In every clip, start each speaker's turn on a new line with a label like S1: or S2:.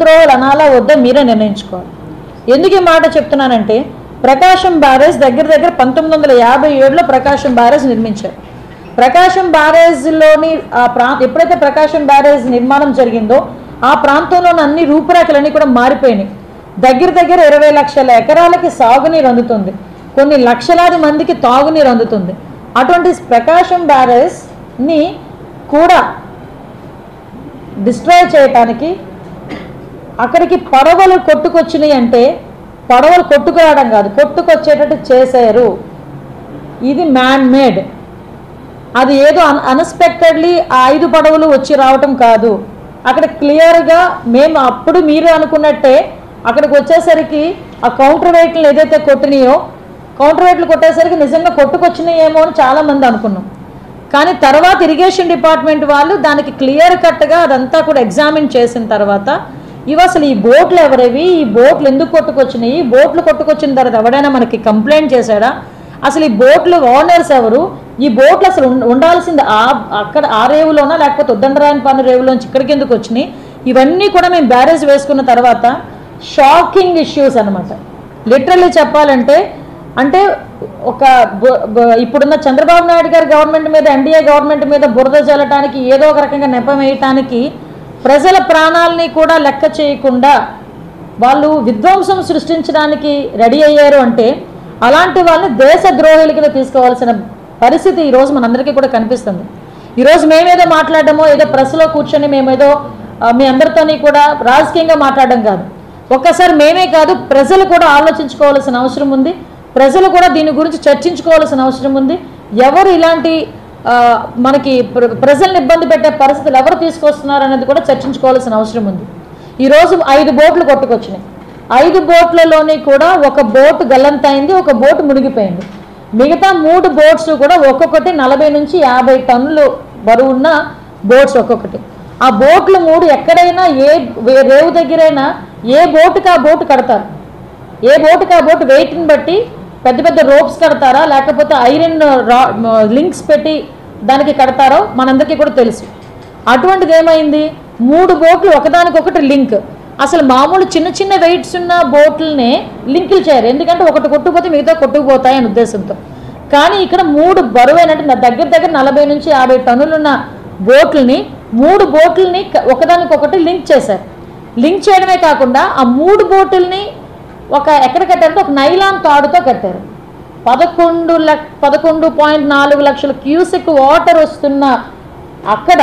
S1: ద్రోహులు అనాలా వద్దా మీరే నిర్ణయించుకోవాలి. ఎందుకు ఈ మాట చెప్తున్నానంటే, ప్రకాశం బ్యారేజ్ దగ్గర 1957లో ప్రకాశం బ్యారేజ్ నిర్మించారు. ప్రకాశం బ్యారేజ్లోని ఎప్పుడైతే ప్రకాశం బ్యారేజ్ నిర్మాణం జరిగిందో ఆ ప్రాంతంలోని అన్ని రూపురేఖలన్నీ కూడా మారిపోయినాయి. దగ్గర 20 లక్షల ఎకరాలకి సాగునీరు అందుతుంది, కొన్ని లక్షలాది మందికి తాగునీరు అందుతుంది. అటువంటి ప్రకాశం బ్యారేజ్ని కూడా డిస్ట్రాయ్ చేయటానికి అక్కడికి పడవలు కొట్టుకొచ్చినాయి. అంటే పడవలు కొట్టుకురావడం కాదు, కొట్టుకొచ్చేటట్టు చేశారు. ఇది మ్యాన్ మేడ్. అది ఏదో అన్ఎక్స్పెక్టెడ్లీ 5 పడవలు వచ్చి రావటం కాదు. అక్కడ క్లియర్గా మేము అప్పుడు మీరు అనుకున్నట్టే అక్కడికి వచ్చేసరికి ఆ కౌంటర్ వెయిట్లు ఏదైతే కొట్టినాయో, కౌంటర్ వెయిట్లు కొట్టేసరికి నిజంగా కొట్టుకొచ్చినాయేమో అని చాలామంది అనుకున్నాం. కానీ తర్వాత ఇరిగేషన్ డిపార్ట్మెంట్ వాళ్ళు దానికి క్లియర్ కట్గా అదంతా కూడా ఎగ్జామిన్ చేసిన తర్వాత ఇవి అసలు ఈ బోట్లు ఎవరివి, ఈ బోట్లు ఎందుకు కొట్టుకొచ్చినాయి, బోట్లు కొట్టుకొచ్చిన తర్వాత ఎవడైనా మనకి కంప్లైంట్ చేశాడా, అసలు ఈ బోట్లు ఓనర్స్ ఎవరు, ఈ బోట్లు అసలు ఉండాల్సింది అక్కడ ఆ రేవులోనా లేకపోతే ఉద్దండరాయనపాలెం రేవులోంచి ఇక్కడికి ఎందుకు వచ్చినాయి, ఇవన్నీ కూడా మేము బ్యారేజ్ వేసుకున్న తర్వాత షాకింగ్ ఇష్యూస్ అనమాట. లిటరల్లీ చెప్పాలంటే అంటే ఒక ఇప్పుడున్న చంద్రబాబు నాయుడు గారి గవర్నమెంట్ మీద, ఎన్డీఏ గవర్నమెంట్ మీద బురద జల్లటానికి, ఏదో ఒక రకంగా నెపం వేయటానికి ప్రజల ప్రాణాలని కూడా లెక్క చేయకుండా వాళ్ళు విధ్వంసం సృష్టించడానికి రెడీ అయ్యారు. అంటే అలాంటి వాళ్ళని దేశ ద్రోహుల కింద తీసుకోవాల్సిన పరిస్థితి ఈరోజు మనందరికీ కూడా కనిపిస్తుంది. ఈరోజు మేమేదో మాట్లాడడమో, ఏదో ప్రెస్లో కూర్చొని మేమేదో మీ అందరితోని కూడా రాజకీయంగా మాట్లాడడం కాదు. ఒక్కసారి మేమే కాదు, ప్రజలు కూడా ఆలోచించుకోవాల్సిన అవసరం ఉంది. ప్రజలు కూడా దీని గురించి చర్చించుకోవాల్సిన అవసరం ఉంది. ఎవరు ఇలాంటి మనకి ప్రజల్ని ఇబ్బంది పెట్టే పరిస్థితులు ఎవరు తీసుకొస్తున్నారు అనేది కూడా చర్చించుకోవాల్సిన అవసరం ఉంది. ఈరోజు 5 బోట్లు కొట్టుకొచ్చినాయి. 5 బోట్లలోని కూడా ఒక బోటు గల్లంతైంది, ఒక బోటు మునిగిపోయింది. మిగతా 3 బోట్స్ కూడా ఒక్కొక్కటి 40 నుంచి 50 టన్నులు బరువున్న బోట్స్ ఒక్కొక్కటి. ఆ బోట్లు 3 ఎక్కడైనా ఏ రేవు దగ్గరైనా ఏ బోటుకి ఆ బోటు కడతారు, ఏ బోటుకి ఆ బోటు వెయిట్ని బట్టి పెద్ద పెద్ద రోప్స్ కడతారా లేకపోతే ఐరన్ లింక్స్ పెట్టి దానికి కడతారో మనందరికీ కూడా తెలుసు. అటువంటిది ఏమైంది, 3 బోట్లు ఒకదానికొకటి లింక్. అసలు మామూలు చిన్న చిన్న వెయిట్స్ ఉన్న బోట్లనే లింకులు చేయరు, ఎందుకంటే ఒకటి కొట్టుకుపోతే మిగతా కొట్టుకుపోతాయి అనే ఉద్దేశంతో. కానీ ఇక్కడ 3 బరువైనట్టు దగ్గర 40 నుంచి 50 టన్నులున్న బోట్లని 3 బోట్లని ఒకదానికొకటి లింక్ చేశారు. లింక్ చేయడమే కాకుండా ఆ 3 బోటుల్ని ఎక్కడ కట్టారంటే ఒక నైలాన్ తాడుతో కట్టారు. 11.4 లక్షల క్యూసెక్ వాటర్ వస్తున్న అక్కడ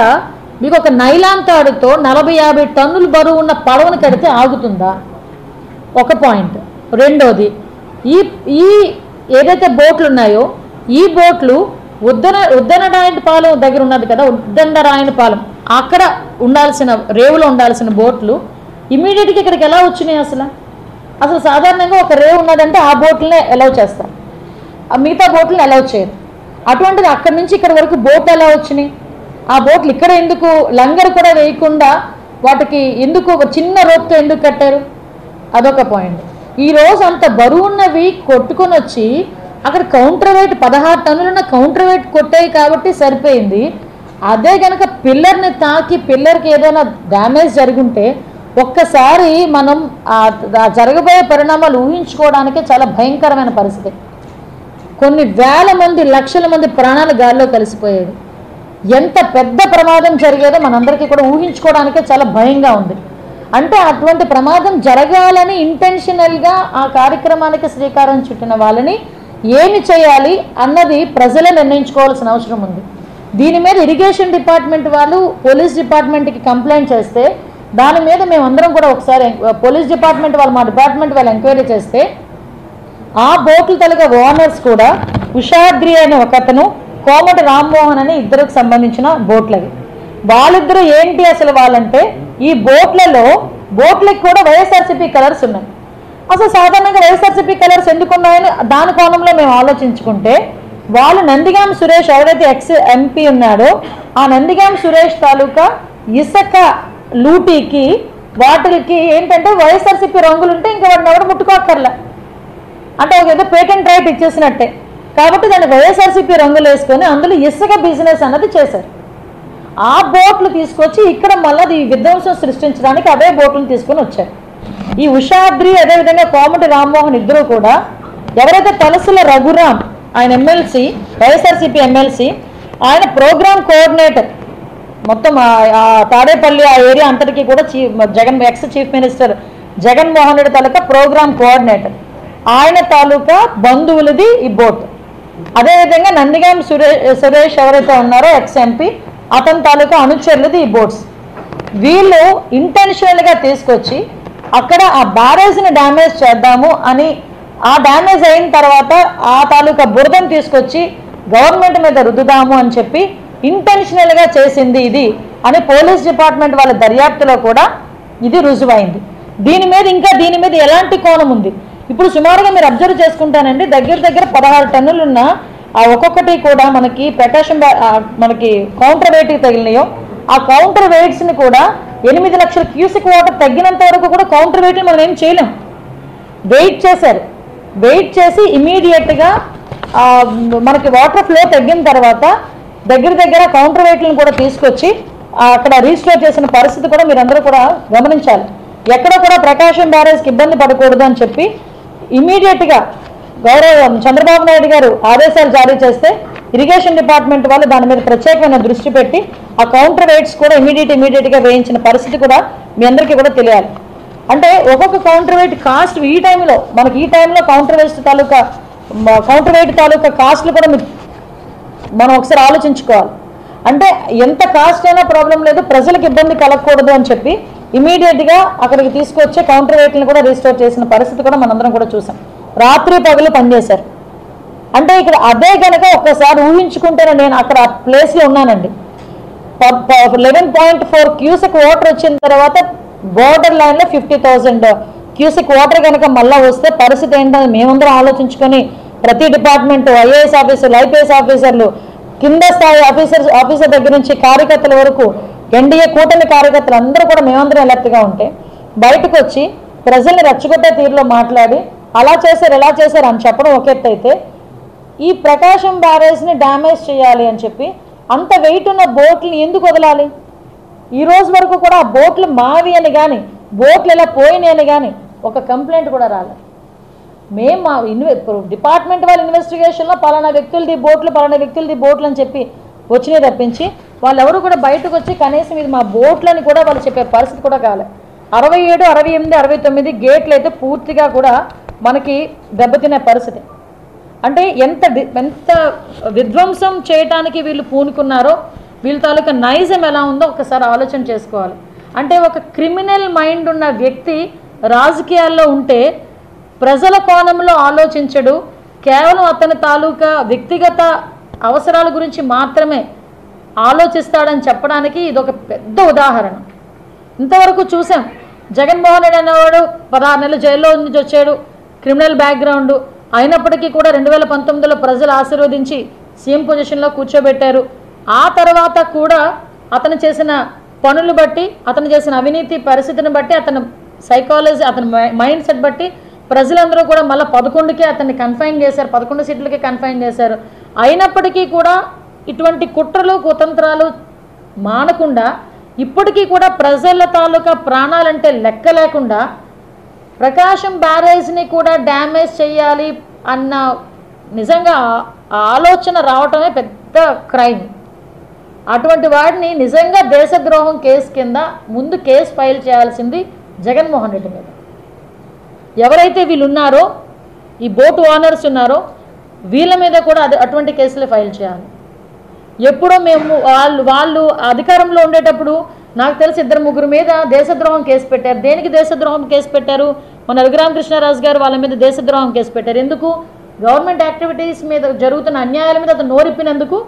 S1: మీకు ఒక నైలాన్ తాడుతో 40-50 టన్నులు బరువు ఉన్న పడవను కడితే ఆగుతుందా? ఒక పాయింట్. రెండోది, ఈ ఏదైతే బోట్లు ఉన్నాయో ఈ బోట్లు ఉద్దనరాయనపాలెం దగ్గర ఉన్నది కదా, ఉద్దండరాయనపాలెం అక్కడ ఉండాల్సిన రేవులో ఉండాల్సిన బోట్లు ఇమీడియట్గా ఇక్కడికి ఎలా వచ్చినాయి? అసలు సాధారణంగా ఒక రేవు ఉన్నదంటే ఆ బోట్లనే అలౌ చేస్తారు, మిగతా బోట్లను అలౌ చేయరు. అటువంటిది అక్కడి నుంచి ఇక్కడ వరకు బోట్లు ఎలా వచ్చినాయి? ఆ బోట్లు ఇక్కడ ఎందుకు లంగర్ కూడా వేయకుండా వాటికి ఎందుకు చిన్న రోప్తో ఎందుకు కట్టారు? అదొక పాయింట్. ఈరోజు అంత బరువున్నవి కొట్టుకొని వచ్చి అక్కడ కౌంటర్ వెయిట్ 16 టన్నులున్న కౌంటర్ వెయిట్ కొట్టాయి కాబట్టి సరిపోయింది. అదే కనుక పిల్లర్ని తాకి పిల్లర్కి ఏదైనా డ్యామేజ్ జరుగుంటే ఒక్కసారి మనం జరగబోయే పరిణామాలు ఊహించుకోవడానికే చాలా భయంకరమైన పరిస్థితి. కొన్ని వేల మంది, లక్షల మంది ప్రాణాలు గాల్లో కలిసిపోయేది. ఎంత పెద్ద ప్రమాదం జరిగేదో మనందరికీ కూడా ఊహించుకోవడానికే చాలా భయంగా ఉంది. అంటే అటువంటి ప్రమాదం జరగాలని ఇంటెన్షనల్గా ఆ కార్యక్రమానికి శ్రీకారం చుట్టిన వాళ్ళని ఏమి చేయాలి అన్నది ప్రజలే నిర్ణయించుకోవాల్సిన అవసరం ఉంది. దీని మీద ఇరిగేషన్ డిపార్ట్మెంట్ వాళ్ళు పోలీస్ డిపార్ట్మెంట్కి కంప్లైంట్ చేస్తే దాని మీద మేమందరం కూడా ఒకసారి పోలీస్ డిపార్ట్మెంట్ వాళ్ళు, మా డిపార్ట్మెంట్ వాళ్ళు ఎంక్వైరీ చేస్తే ఆ బోట్ల తలగా ఓనర్స్ కూడా ఉషాద్రి అనే ఒకతను, కోమటి రామ్మోహన్ అని ఇద్దరికి సంబంధించిన బోట్లవి. వాళ్ళిద్దరూ ఏంటి అసలు వాళ్ళంటే ఈ బోట్లకి కూడా వైఎస్ఆర్సీపీ కలర్స్ ఉన్నాయి. అసలు సాధారణంగా వైఎస్ఆర్సీపీ కలర్స్ ఎందుకున్నాయని దాని కోణంలో మేము ఆలోచించుకుంటే వాళ్ళు నందిగాం సురేష్ ఎవరైతే ఎక్స్ ఎంపీ ఉన్నాడో ఆ నందిగాం సురేష్ తాలూకా ఇసుక లూటీకి వాటికి ఏంటంటే వైఎస్ఆర్సీపీ రంగులు ఉంటే ఇంకా వాటిని ఎవరు ముట్టుకోక్కర్లే, అంటే ఒక ఏదో పేటెంట్ రైట్ ఇచ్చేసినట్టే. కాబట్టి దాన్ని వైఎస్ఆర్సీపీ రంగులు వేసుకొని అందులో ఇసుక బిజినెస్ అన్నది చేశారు. ఆ బోట్లు తీసుకొచ్చి ఇక్కడ మళ్ళీ ఈ విధ్వంసం సృష్టించడానికి అదే బోట్లను తీసుకొని వచ్చారు. ఈ ఉషాద్రి అదేవిధంగా కోమటి రామ్మోహన్ ఇద్దరు కూడా ఎవరైతే తలసుల రఘురామ్ ఆయన ఎమ్మెల్సీ, వైఎస్ఆర్సీపీ ఎమ్మెల్సీ, ఆయన ప్రోగ్రామ్ కోఆర్డినేటర్, మొత్తం తాడేపల్లి ఆ ఏరియా అంతటికీ కూడా ex chief minister Jaganmohan Reddy తాలూకా ప్రోగ్రామ్ కోఆర్డినేటర్, ఆయన తాలూకా బంధువులది ఈ బోట్. అదేవిధంగా నందిగాం సురేష్ ఎవరైతే ఉన్నారో ఎక్స్ ఎంపీ, అతని తాలూకా అనుచరులది ఈ బోట్స్. వీళ్ళు ఇంటెన్షనల్గా తీసుకొచ్చి అక్కడ ఆ బ్యారేజ్ని డ్యామేజ్ చేద్దాము అని, ఆ డ్యామేజ్ అయిన తర్వాత ఆ తాలూకా బురదను తీసుకొచ్చి గవర్నమెంట్ మీద రుద్దుదాము అని చెప్పి ఇంటెన్షనల్గా చేసింది ఇది అని పోలీస్ డిపార్ట్మెంట్ వాళ్ళ దర్యాప్తులో కూడా ఇది రుజువైంది. దీని మీద ఎలాంటి కోణం ఉంది? ఇప్పుడు సుమారుగా మీరు అబ్జర్వ్ చేసుకుంటానండి, దగ్గర 16 టన్నులున్న ఆ ఒక్కొక్కటి కూడా మనకి ప్రకాశం మనకి కౌంటర్ వెయిట్కి తగిలినాయో, ఆ కౌంటర్ వెయిట్స్ని కూడా 8 లక్షల క్యూసిక్ వాటర్ తగ్గినంత వరకు కూడా కౌంటర్ వెయిట్లు మనం ఏం చేయలేం. వెయిట్ చేసి ఇమీడియట్గా మనకి వాటర్ ఫ్లో తగ్గిన తర్వాత దగ్గర కౌంటర్ వెయిట్లను కూడా తీసుకొచ్చి అక్కడ రీస్టోర్ చేసిన పరిస్థితి కూడా మీరందరూ కూడా గమనించాలి. ఎక్కడ కూడా ప్రకాశం బ్యారేజ్కి ఇబ్బంది పడకూడదు అని చెప్పి ఇమీడియట్గా గౌరవ చంద్రబాబు నాయుడు గారు ఆదేశాలు జారీ చేస్తే ఇరిగేషన్ డిపార్ట్మెంట్ వాళ్ళు దాని మీద ప్రత్యేకమైన దృష్టి పెట్టి ఆ కౌంటర్ వెయిట్స్ కూడా ఇమీడియట్గా వేయించిన పరిస్థితి కూడా మీ అందరికీ కూడా తెలియాలి. అంటే ఒక్కొక్క కౌంటర్ వెయిట్ కాస్ట్ ఈ టైంలో కౌంటర్ వెయిట్ తాలూకా కాస్ట్లు కూడా మనం ఒకసారి ఆలోచించుకోవాలి. అంటే ఎంత కాస్ట్ అయినా ప్రాబ్లం లేదు, ప్రజలకు ఇబ్బంది కలగకూడదు అని చెప్పి ఇమీడియట్గా అక్కడికి తీసుకొచ్చే కౌంటర్ వెయిట్లను కూడా రీస్టోర్ చేసిన పరిస్థితి కూడా మనందరం కూడా చూసాం. రాత్రి పగలు పనిచేశారు. అంటే ఇక్కడ అదే కనుక ఒక్కసారి ఊహించుకుంటేనే, నేను అక్కడ ప్లేస్లో ఉన్నానండి, 11.4 క్యూసిక్ వాటర్ వచ్చిన తర్వాత బోర్డర్ లైన్లో 50,000 క్యూసిక్ వాటర్ కనుక మళ్ళీ వస్తే పరిస్థితి ఏంటని మేమందరం ఆలోచించుకొని ప్రతి డిపార్ట్మెంట్, ఐఏఎస్ ఆఫీసర్లు, ఐపీఎస్ ఆఫీసర్లు, కింద స్థాయి ఆఫీసర్ దగ్గర నుంచి కార్యకర్తల వరకు, ఎన్డీఏ కూటమి కార్యకర్తలు అందరూ కూడా మేమందరం ఎలర్ట్గా ఉంటే బయటకు వచ్చి ప్రజల్ని రెచ్చగొట్టే తీరులో మాట్లాడి అలా చేశారు ఎలా చేశారు అని చెప్పడం ఒక ఎత్తు అయితే, ఈ ప్రకాశం బ్యారేజ్ని డ్యామేజ్ చేయాలి అని చెప్పి అంత వెయిట్ ఉన్న బోట్లను ఎందుకు వదలాలి? ఈ రోజు వరకు కూడా ఆ బోట్లు మావి అని కానీ, బోట్లు ఎలా పోయినాయి అని కానీ ఒక కంప్లైంట్ కూడా రాలేదు. మేము మా డిపార్ట్మెంట్ వాళ్ళ ఇన్వెస్టిగేషన్లో పలానా వ్యక్తులది బోట్లు అని చెప్పి వచ్చినాయి తప్పించి వాళ్ళు ఎవరు కూడా బయటకు వచ్చి కనీసం ఇది మా బోట్లని కూడా వాళ్ళు చెప్పే పరిస్థితి కూడా కాలేదు. 67, 68, 69 గేట్లు అయితే పూర్తిగా కూడా మనకి దెబ్బతినే పరిస్థితి. అంటే ఎంత విధ్వంసం చేయటానికి వీళ్ళు పూనుకున్నారో, వీళ్ళ తాలూకా నైజం ఎలా ఉందో ఒకసారి ఆలోచన చేసుకోవాలి. అంటే ఒక క్రిమినల్ మైండ్ ఉన్న వ్యక్తి రాజకీయాల్లో ఉంటే ప్రజల కోణంలో ఆలోచించడు, కేవలం అతని తాలూకా వ్యక్తిగత అవసరాల గురించి మాత్రమే ఆలోచిస్తాడని చెప్పడానికి ఇదొక పెద్ద ఉదాహరణ. ఇంతవరకు చూసాం, జగన్మోహన్ రెడ్డి అనేవాడు 16 నెలలు జైల్లో నుంచి వచ్చాడు, క్రిమినల్ బ్యాక్గ్రౌండ్ అయినప్పటికీ కూడా 2019లో ప్రజలు ఆశీర్వదించి సీఎం పొజిషన్లో కూర్చోబెట్టారు. ఆ తర్వాత కూడా అతను చేసిన పనులు బట్టి, అతను చేసిన అవినీతి పరిస్థితిని బట్టి, అతని సైకాలజీ, అతని మైండ్ సెట్ బట్టి ప్రజలందరూ కూడా మళ్ళీ 11కే అతన్ని కన్ఫైన్ చేశారు, 11 సీట్లకే కన్ఫైన్ చేశారు. అయినప్పటికీ కూడా ఇటువంటి కుట్రలు కుతంత్రాలు మానకుండా ఇప్పటికీ కూడా ప్రజల తాలూకా ప్రాణాలంటే లెక్క లేకుండా ప్రకాశం బ్యారేజ్ని కూడా డ్యామేజ్ చేయాలి అన్న నిజంగా ఆలోచన రావటమే పెద్ద క్రైమ్. అటువంటి వాడిని నిజంగా దేశద్రోహం కేసు కింద ముందు కేసు ఫైల్ చేయాల్సింది జగన్మోహన్ రెడ్డి మీద. ఎవరైతే వీళ్ళు ఉన్నారో, ఈ బోటు ఓనర్స్ ఉన్నారో వీళ్ళ మీద కూడా అటువంటి కేసులు ఫైల్ చేయాలి. ఎప్పుడో మేము వాళ్ళు అధికారంలో ఉండేటప్పుడు నాకు తెలిసి 2-3 మీద దేశద్రోహం కేసు పెట్టారు. దేనికి దేశద్రోహం కేసు పెట్టారు? మన రఘురామకృష్ణరాజు గారు వాళ్ళ మీద దేశద్రోహం కేసు పెట్టారు. ఎందుకు? గవర్నమెంట్ యాక్టివిటీస్ మీద జరుగుతున్న అన్యాయాల మీద అతను నోరిప్పినందుకు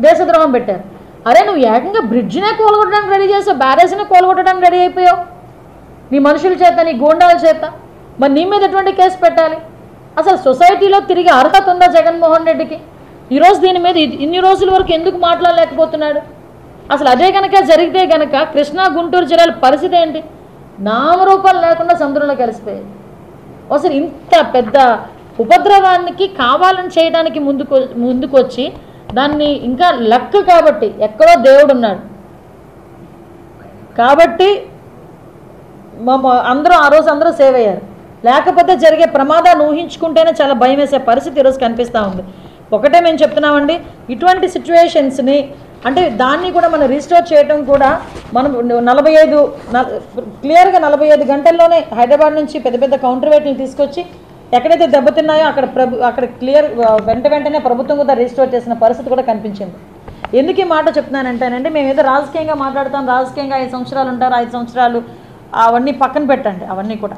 S1: దేశద్రోహం పెట్టారు. అరే నువ్వు ఏకంగా బ్రిడ్జినే కూలగొట్టడానికి రెడీ చేసావు, బ్యారేజ్ని కూలగొట్టడానికి రెడీ అయిపోయావు నీ మనుషుల చేత, నీ గూండాల చేత. మరి నీ మీద ఎటువంటి కేసు పెట్టాలి? అసలు సొసైటీలో తిరిగి అర్హత ఉందా జగన్మోహన్ రెడ్డికి? ఈరోజు దీని మీద ఇన్ని రోజుల వరకు ఎందుకు మాట్లాడలేకపోతున్నాడు? అసలు అదే కనుక జరిగితే కనుక కృష్ణా గుంటూరు జిల్లాల పరిస్థితి ఏంటి? నామరూపాలు లేకుండా సముద్రంలో కలిసిపోయాయి. అసలు ఇంత పెద్ద ఉపద్రవానికి కావాలని చేయడానికి ముందుకు వచ్చి దాన్ని ఇంకా లక్ కాబట్టి ఎక్కడో దేవుడు ఉన్నాడు కాబట్టి అందరూ ఆ రోజు అందరూ సేవ్ అయ్యారు. లేకపోతే జరిగే ప్రమాదాన్ని ఊహించుకుంటేనే చాలా భయం వేసే పరిస్థితి ఈరోజు కనిపిస్తూ ఉంది. ఒకటే మేము చెప్తున్నామండి, ఇటువంటి సిచ్యువేషన్స్ని అంటే దాన్ని కూడా మనం రీస్టోర్ చేయడం కూడా మనం 45 క్లియర్గా 45 గంటల్లోనే హైదరాబాద్ నుంచి పెద్ద పెద్ద కౌంటర్ వెయిట్ని తీసుకొచ్చి ఎక్కడైతే దెబ్బతిన్నాయో అక్కడ క్లియర్ వెంటనే ప్రభుత్వం కూడా రీస్టోర్ చేసిన పరిస్థితి కూడా కనిపించింది. ఎందుకు ఈ మాట చెప్తున్నానంటేనండి, మేము ఏదో రాజకీయంగా మాట్లాడతాం, రాజకీయంగా 5 సంవత్సరాలు ఉంటారు, 5 సంవత్సరాలు అవన్నీ పక్కన పెట్టండి, అవన్నీ కూడా